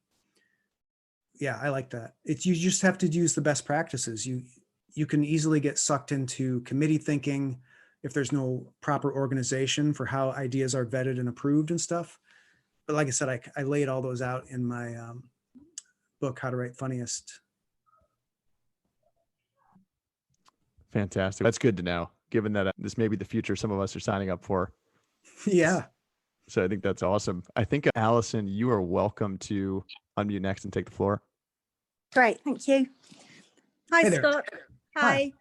Yeah, I like that. You just have to use the best practices. You can easily get sucked into committee thinking if there's no proper organization for how ideas are vetted and approved and stuff. But like I said, I laid all those out in my book, How to Write Funniest. Fantastic. That's good to know, given that this may be the future some of us are signing up for. Yeah. So I think that's awesome. I think, Allison, you are welcome to unmute next and take the floor. Great, thank you. Hi, Hey there. Scott. Hi.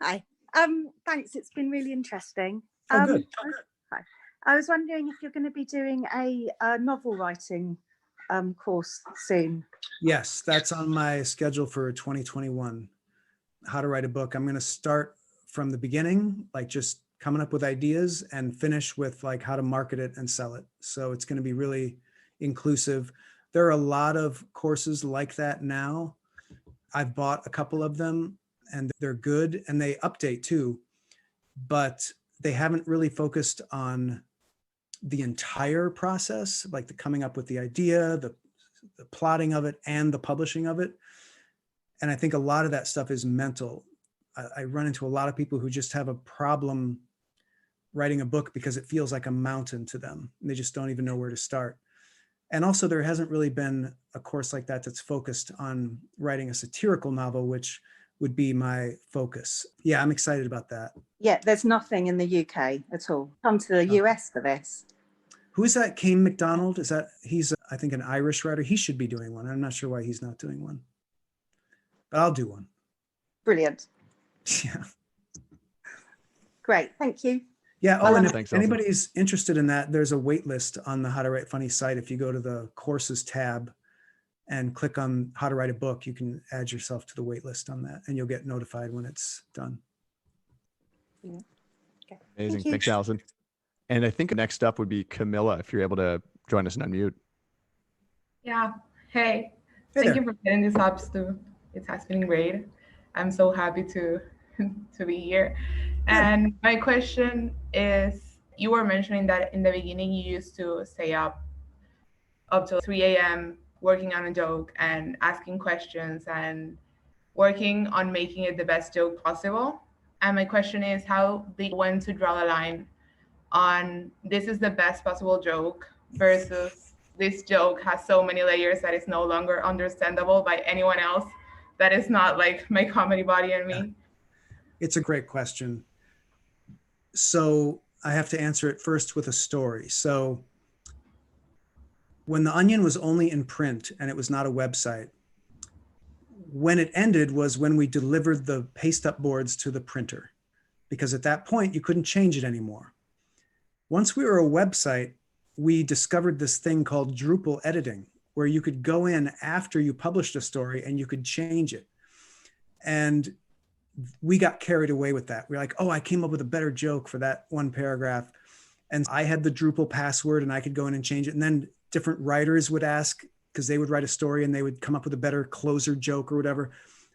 Hi. Thanks, it's been really interesting. Oh, good. Hi. I was wondering if you're going to be doing a novel writing course soon. Yes, that's on my schedule for 2021. How to write a book. I'm going to start from the beginning, like just coming up with ideas, and finish with like how to market it and sell it. So it's going to be really inclusive. There are a lot of courses like that now. I've bought a couple of them and they're good and they update too, but they haven't really focused on the entire process, like the coming up with the idea, the plotting of it, and the publishing of it. And I think a lot of that stuff is mental. I run into a lot of people who just have a problem writing a book because it feels like a mountain to them. And they just don't even know where to start. And also there hasn't really been a course like that that's focused on writing a satirical novel, which would be my focus. Yeah, I'm excited about that. Yeah, there's nothing in the UK at all. Come to the US for this. Who is that? Kane MacDonald? He's, I think, an Irish writer. He should be doing one. I'm not sure why he's not doing one, but I'll do one. Brilliant. Yeah. Great, thank you. Yeah. Oh, and if Thanks, Elsa. anybody's interested in that, there's a wait list on the How to Write Funny site. If you go to the courses tab and click on How to Write a Book, you can add yourself to the wait list on that and you'll get notified when it's done. Yeah. Okay. Amazing. Thanks, Allison. And I think next up would be Camilla, if you're able to join us and unmute. Yeah. Hey, Hey thank there. you for setting this up, Stu. It has been great. I'm so happy to to be here. Good. And my question is, you were mentioning that in the beginning you used to stay up till 3 a.m. working on a joke and asking questions and working on making it the best joke possible. And my question is, how did you when to draw the line on this is the best possible joke versus this joke has so many layers that it's no longer understandable by anyone else that is not like my comedy body and Yeah, me. it's a great question. So I have to answer it first with a story. So when The Onion was only in print and it was not a website, when it ended was when we delivered the paste up boards to the printer, because at that point you couldn't change it anymore. Once we were a website, we discovered this thing called Drupal Editing, where you could go in after you published a story and you could change it. And we got carried away with that. We were like, oh, I came up with a better joke for that one paragraph. And I had the Drupal password and I could go in and change it. And then different writers would ask, because they would write a story and they would come up with a better closer joke or whatever.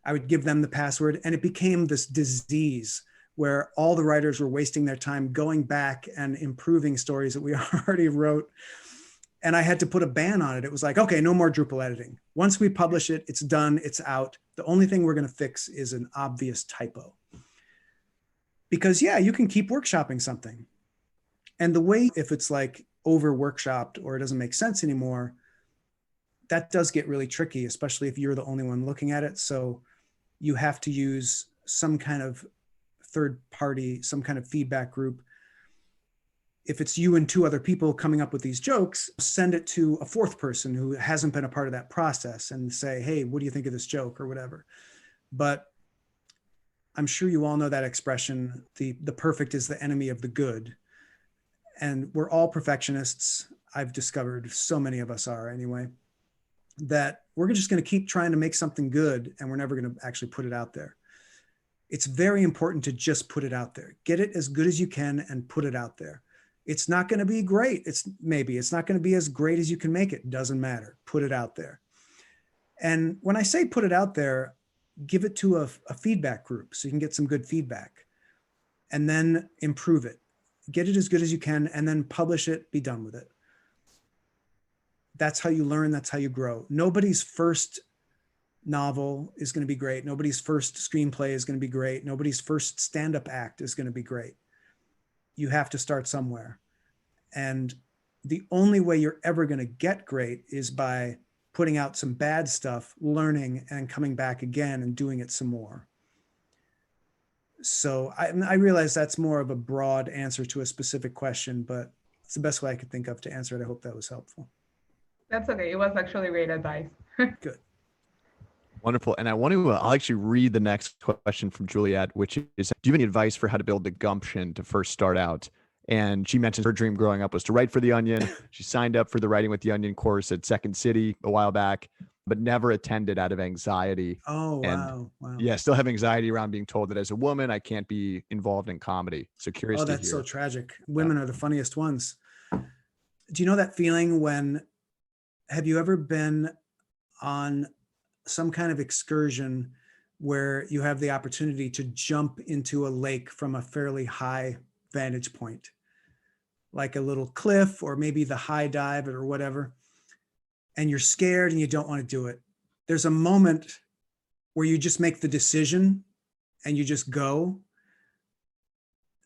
I would give them the password, and it became this disease where all the writers were wasting their time going back and improving stories that we already wrote. And I had to put a ban on it. It was like, okay, no more Drupal editing. Once we publish it, it's done, it's out. The only thing we're going to fix is an obvious typo. Because yeah, you can keep workshopping something. And the way, if it's like over workshopped or it doesn't make sense anymore, that does get really tricky, especially if you're the only one looking at it. So you have to use some kind of third party, some kind of feedback group. If it's you and two other people coming up with these jokes, send it to a fourth person who hasn't been a part of that process and say, hey, what do you think of this joke or whatever. But I'm sure you all know that expression, the perfect is the enemy of the good. And we're all perfectionists. I've discovered, so many of us are anyway, that we're just going to keep trying to make something good and we're never going to actually put it out there. It's very important to just put it out there. Get it as good as you can and put it out there. It's not going to be great. It's not going to be as great as you can make it. Doesn't matter. Put it out there. And when I say put it out there, give it to a feedback group so you can get some good feedback and then improve it. Get it as good as you can and then publish it, be done with it. That's how you learn. That's how you grow. Nobody's first novel is going to be great. Nobody's first screenplay is going to be great. Nobody's first stand-up act is going to be great. You have to start somewhere. And the only way you're ever going to get great is by putting out some bad stuff, learning, and coming back again and doing it some more. So I realize that's more of a broad answer to a specific question, but it's the best way I could think of to answer it. I hope that was helpful. That's okay. It was actually great advice. Good. Wonderful. And I want to, I'll actually read the next question from Juliet, which is, do you have any advice for how to build the gumption to first start out? And she mentions her dream growing up was to write for The Onion. She signed up for the Writing with The Onion course at Second City a while back, but never attended out of anxiety. Oh, And wow. yeah, still have anxiety around being told that as a woman, I can't be involved in comedy. So curious Oh, to that's hear. so tragic. Women are the funniest ones. Do you know that feeling when, have you ever been on some kind of excursion where you have the opportunity to jump into a lake from a fairly high vantage point, like a little cliff or maybe the high dive or whatever, and you're scared and you don't want to do it? There's a moment where you just make the decision and you just go.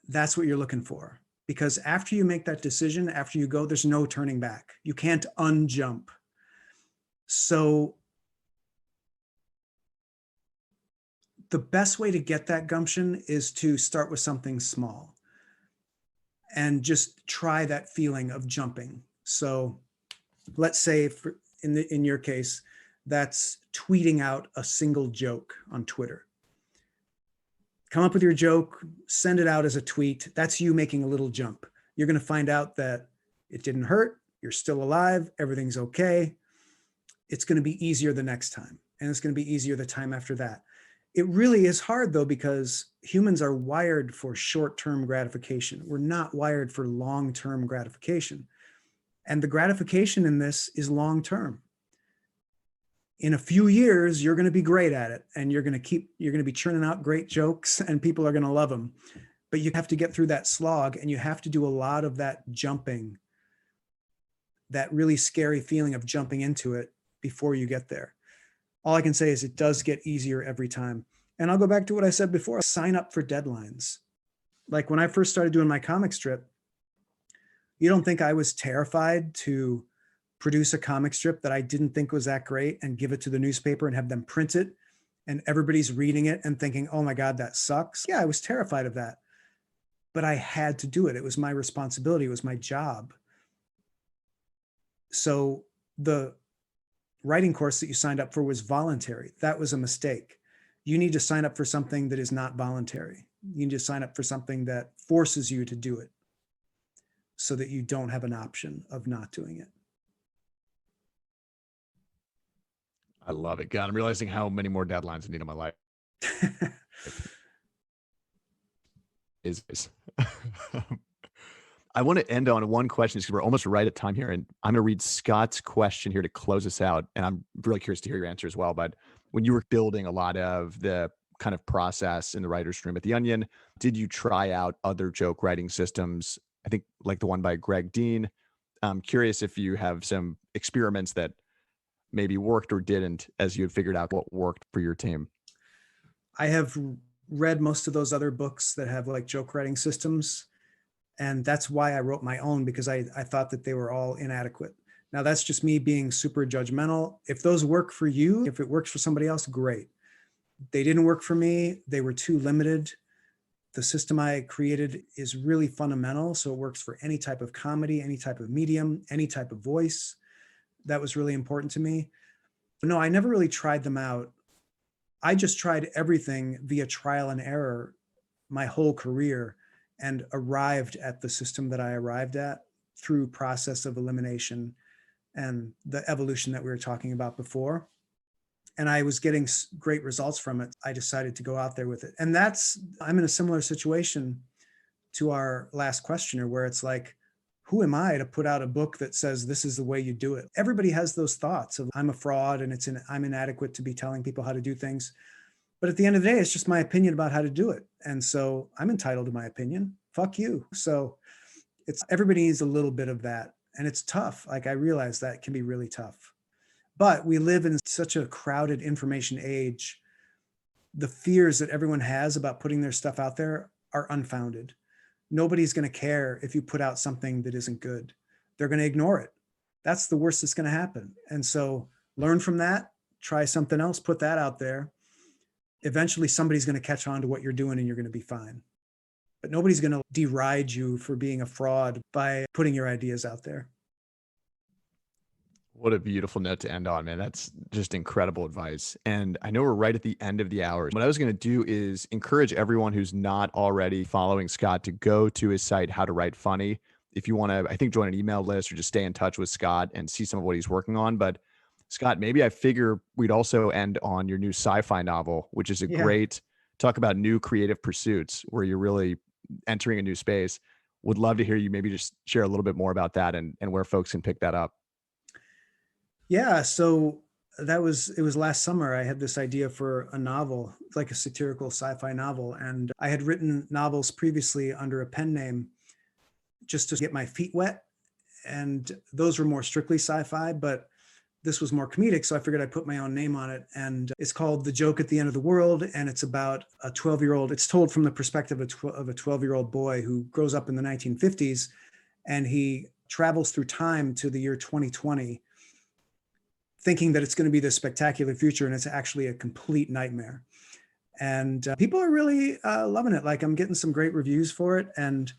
That's what you're looking for. Because after you make that decision, after you go, there's no turning back. You can't unjump. So the best way to get that gumption is to start with something small and just try that feeling of jumping. So let's say in your case, that's tweeting out a single joke on Twitter. Come up with your joke, send it out as a tweet. That's you making a little jump. You're going to find out that it didn't hurt. You're still alive. Everything's okay. It's going to be easier the next time. And it's going to be easier the time after that. It really is hard though, because humans are wired for short-term gratification. We're not wired for long-term gratification. And the gratification in this is long-term. in a few years, you're going to be great at it, and you're going to be churning out great jokes, and people are going to love them. But you have to get through that slog, and you have to do a lot of that jumping, that really scary feeling of jumping into it before you get there. All I can say is it does get easier every time. And I'll go back to what I said before, sign up for deadlines. Like when I first started doing my comic strip, you don't think I was terrified to produce a comic strip that I didn't think was that great and give it to the newspaper and have them print it, and everybody's reading it and thinking, oh my God, that sucks. Yeah, I was terrified of that, but I had to do it. It was my responsibility. It was my job. So the writing course that you signed up for was voluntary. That was a mistake. You need to sign up for something that is not voluntary. You need to sign up for something that forces you to do it so that you don't have an option of not doing it. I love it. God, I'm realizing how many more deadlines I need in my life. I want to end on one question because we're almost right at time here. And I'm going to read Scott's question here to close us out. And I'm really curious to hear your answer as well. But when you were building a lot of the kind of process in the writer's room at The Onion, did you try out other joke writing systems? I think like the one by Greg Dean. I'm curious if you have some experiments that maybe worked or didn't as you had figured out what worked for your team. I have read most of those other books that have like joke writing systems. And that's why I wrote my own, because I thought that they were all inadequate. Now that's just me being super judgmental. If those work for you, if it works for somebody else, great. They didn't work for me. They were too limited. The system I created is really fundamental. So it works for any type of comedy, any type of medium, any type of voice. That was really important to me. But no, I never really tried them out. I just tried everything via trial and error my whole career and arrived at the system that I arrived at through process of elimination and the evolution that we were talking about before. And I was getting great results from it. I decided to go out there with it. And I'm in a similar situation to our last questioner, where it's like, who am I to put out a book that says this is the way you do it? Everybody has those thoughts of I'm a fraud and I'm inadequate to be telling people how to do things. But at the end of the day, it's just my opinion about how to do it. And so I'm entitled to my opinion. Fuck you. So everybody needs a little bit of that. And it's tough. Like I realize that can be really tough. But we live in such a crowded information age. The fears that everyone has about putting their stuff out there are unfounded. Nobody's going to care if you put out something that isn't good. They're going to ignore it. That's the worst that's going to happen. And so learn from that, try something else, put that out there. Eventually somebody's going to catch on to what you're doing and you're going to be fine. But nobody's going to deride you for being a fraud by putting your ideas out there. What a beautiful note to end on, man. That's just incredible advice. And I know we're right at the end of the hour. What I was going to do is encourage everyone who's not already following Scott to go to his site, How to Write Funny. If you want to, I think, join an email list or just stay in touch with Scott and see some of what he's working on. But Scott, maybe I figure we'd also end on your new sci-fi novel, which is a great talk about new creative pursuits where you're really entering a new space. Would love to hear you maybe just share a little bit more about that and where folks can pick that up. Yeah, so it was last summer. I had this idea for a novel, like a satirical sci-fi novel. And I had written novels previously under a pen name just to get my feet wet. And those were more strictly sci-fi, but this was more comedic. So I figured I'd put my own name on it. And it's called The Joke at the End of the World. And it's about a 12-year-old. It's told from the perspective of a 12-year-old boy who grows up in the 1950s. And he travels through time to the year 2020, thinking that it's going to be this spectacular future, and it's actually a complete nightmare. And people are really loving it. Like I'm getting some great reviews for it, and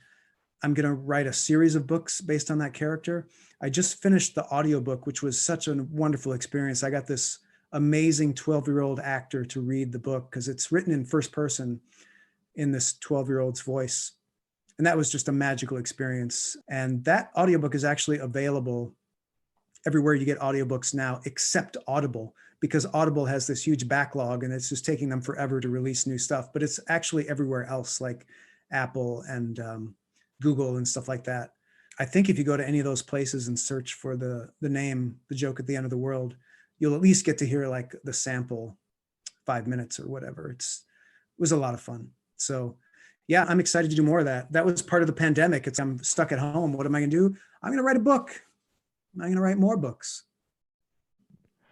I'm going to write a series of books based on that character. I just finished the audiobook, which was such a wonderful experience. I got this amazing 12-year-old actor to read the book because it's written in first person in this 12-year-old's voice. And that was just a magical experience. And that audiobook is actually available everywhere you get audiobooks now, except Audible, because Audible has this huge backlog and it's just taking them forever to release new stuff. But it's actually everywhere else, like Apple and Google and stuff like that. I think if you go to any of those places and search for the name, The Joke at the End of the World, you'll at least get to hear like the sample 5 minutes or whatever. It was a lot of fun. So yeah, I'm excited to do more of that. That was part of the pandemic. I'm stuck at home. What am I going to do? I'm going to write a book. I'm going to write more books.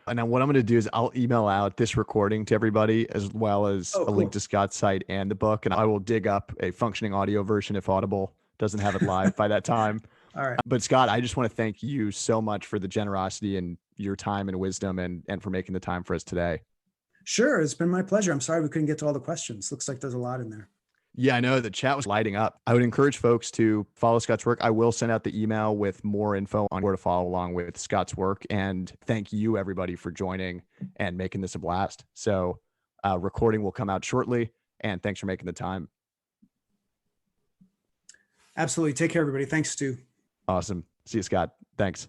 And then what I'm going to do is I'll email out this recording to everybody, as well as a link to Scott's site and the book. And I will dig up a functioning audio version if Audible doesn't have it live by that time. All right. But Scott, I just want to thank you so much for the generosity and your time and wisdom, and for making the time for us today. Sure. It's been my pleasure. I'm sorry we couldn't get to all the questions. Looks like there's a lot in there. Yeah, I know the chat was lighting up. I would encourage folks to follow Scott's work. I will send out the email with more info on where to follow along with Scott's work. And thank you, everybody, for joining and making this a blast. So recording will come out shortly. And thanks for making the time. Absolutely. Take care, everybody. Thanks, Stu. Awesome. See you, Scott. Thanks.